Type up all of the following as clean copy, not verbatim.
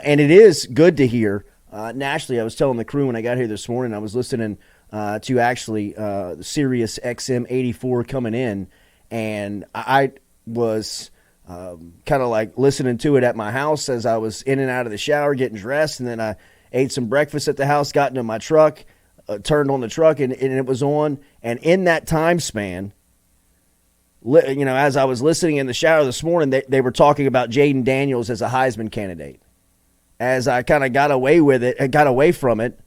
And it is good to hear nationally. I was telling the crew when I got here this morning, I was listening to actually Sirius XM 84 coming in, and I was kind of like listening to it at my house as I was in and out of the shower getting dressed, and then I ate some breakfast at the house, got into my truck, turned on the truck, and it was on. And in that time span, as I was listening in the shower this morning, they were talking about Jayden Daniels as a Heisman candidate. As I kind of got away from it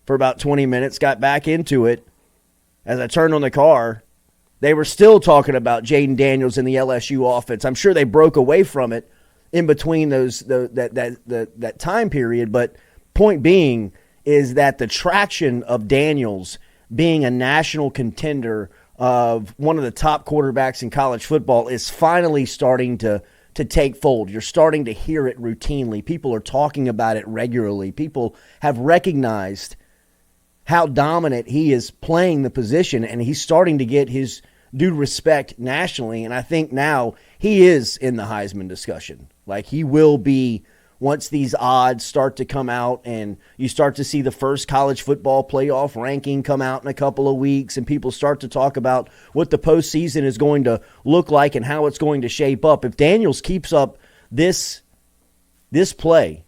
for about 20 minutes, got back into it. As I turned on the car, they were still talking about Jayden Daniels in the LSU offense. I'm sure they broke away from it in between that time period. But point being is that the traction of Daniels being a national contender of one of the top quarterbacks in college football is finally starting to take fold. You're starting to hear it routinely. People are talking about it regularly. People have recognized how dominant he is playing the position, and he's starting to get his due respect nationally. And I think now he is in the Heisman discussion. Like, he will be once these odds start to come out and you start to see the first college football playoff ranking come out in a couple of weeks, and people start to talk about what the postseason is going to look like and how it's going to shape up. If Daniels keeps up this play,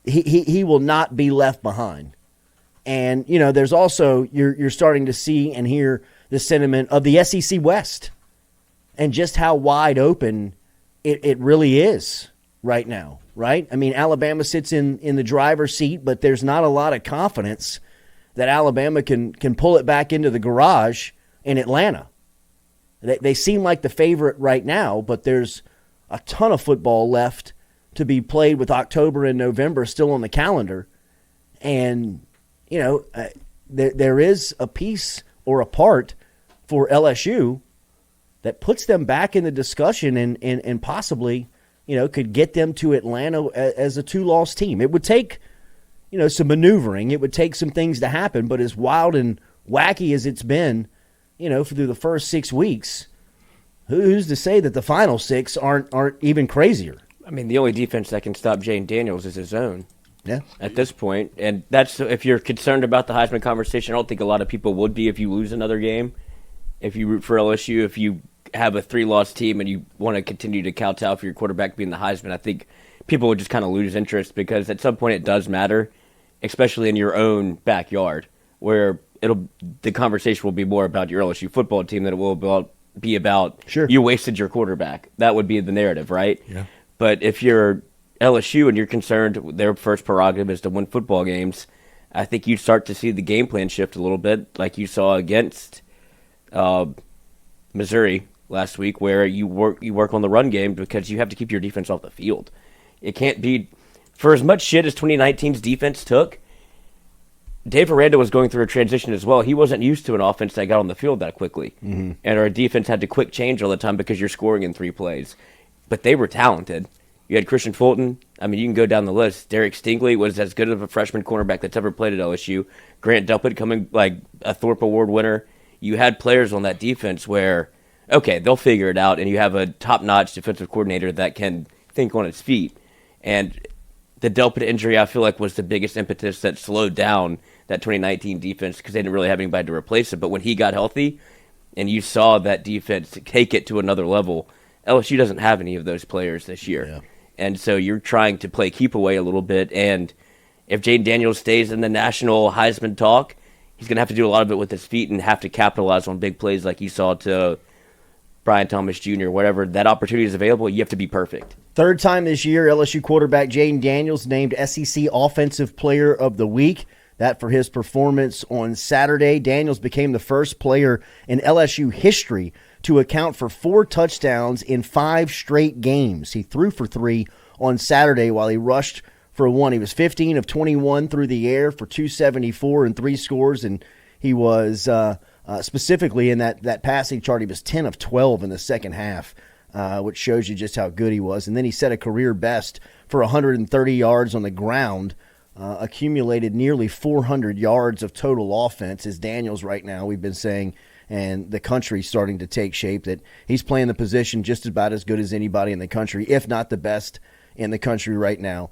he will not be left behind. And, there's also, you're starting to see and hear the sentiment of the SEC West and just how wide open it really is right now, right? I mean, Alabama sits in the driver's seat, but there's not a lot of confidence that Alabama can pull it back into the garage in Atlanta. They seem like the favorite right now, but there's a ton of football left to be played with October and November still on the calendar. And, there is a piece or a part for LSU that puts them back in the discussion and possibly – could get them to Atlanta as a two-loss team. It would take, some maneuvering. It would take some things to happen. But as wild and wacky as it's been, through the first 6 weeks, who's to say that the final 6 aren't even crazier? I mean, the only defense that can stop Jayden Daniels is his own. Yeah. At this point. And that's, if you're concerned about the Heisman conversation, I don't think a lot of people would be if you lose another game. If you root for LSU, if you have a 3-loss team and you want to continue to kowtow for your quarterback being the Heisman, I think people would just kind of lose interest, because at some point it does matter, especially in your own backyard, where the conversation will be more about your LSU football team than it will be about sure, you wasted your quarterback. That would be the narrative, right? Yeah. But if you're LSU and you're concerned their first prerogative is to win football games, I think you start to see the game plan shift a little bit, like you saw against Missouri last week, where you work on the run game because you have to keep your defense off the field. It can't be, for as much shit as 2019's defense took, Dave Aranda was going through a transition as well. He wasn't used to an offense that got on the field that quickly. Mm-hmm. And our defense had to quick change all the time because you're scoring in 3 plays. But they were talented. You had Christian Fulton. I mean, you can go down the list. Derek Stingley was as good of a freshman cornerback that's ever played at LSU. Grant Delpit coming like a Thorpe Award winner. You had players on that defense where, okay, they'll figure it out, and you have a top-notch defensive coordinator that can think on its feet. And the Delpit injury, I feel like, was the biggest impetus that slowed down that 2019 defense, because they didn't really have anybody to replace it. But when he got healthy and you saw that defense take it to another level, LSU doesn't have any of those players this year. Yeah. And so you're trying to play keep away a little bit. And if Jayden Daniels stays in the national Heisman talk, he's going to have to do a lot of it with his feet and have to capitalize on big plays like you saw to Brian Thomas Jr., whatever that opportunity is available, you have to be perfect. Third time this year, LSU quarterback Jayden Daniels named SEC Offensive Player of the Week. That for his performance on Saturday. Daniels became the first player in LSU history to account for 4 touchdowns in 5 straight games. He threw for 3 on Saturday while he rushed for 1. He was 15 of 21 through the air for 274 and 3 scores, and he was specifically in that passing chart, he was 10 of 12 in the second half, which shows you just how good he was. And then he set a career best for 130 yards on the ground, accumulated nearly 400 yards of total offense. As Daniels right now, we've been saying, and the country's starting to take shape, that he's playing the position just about as good as anybody in the country, if not the best in the country right now.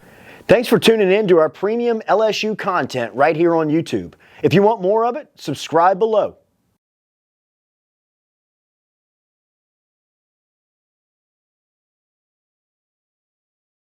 Thanks for tuning in to our premium LSU content right here on YouTube. If you want more of it, subscribe below.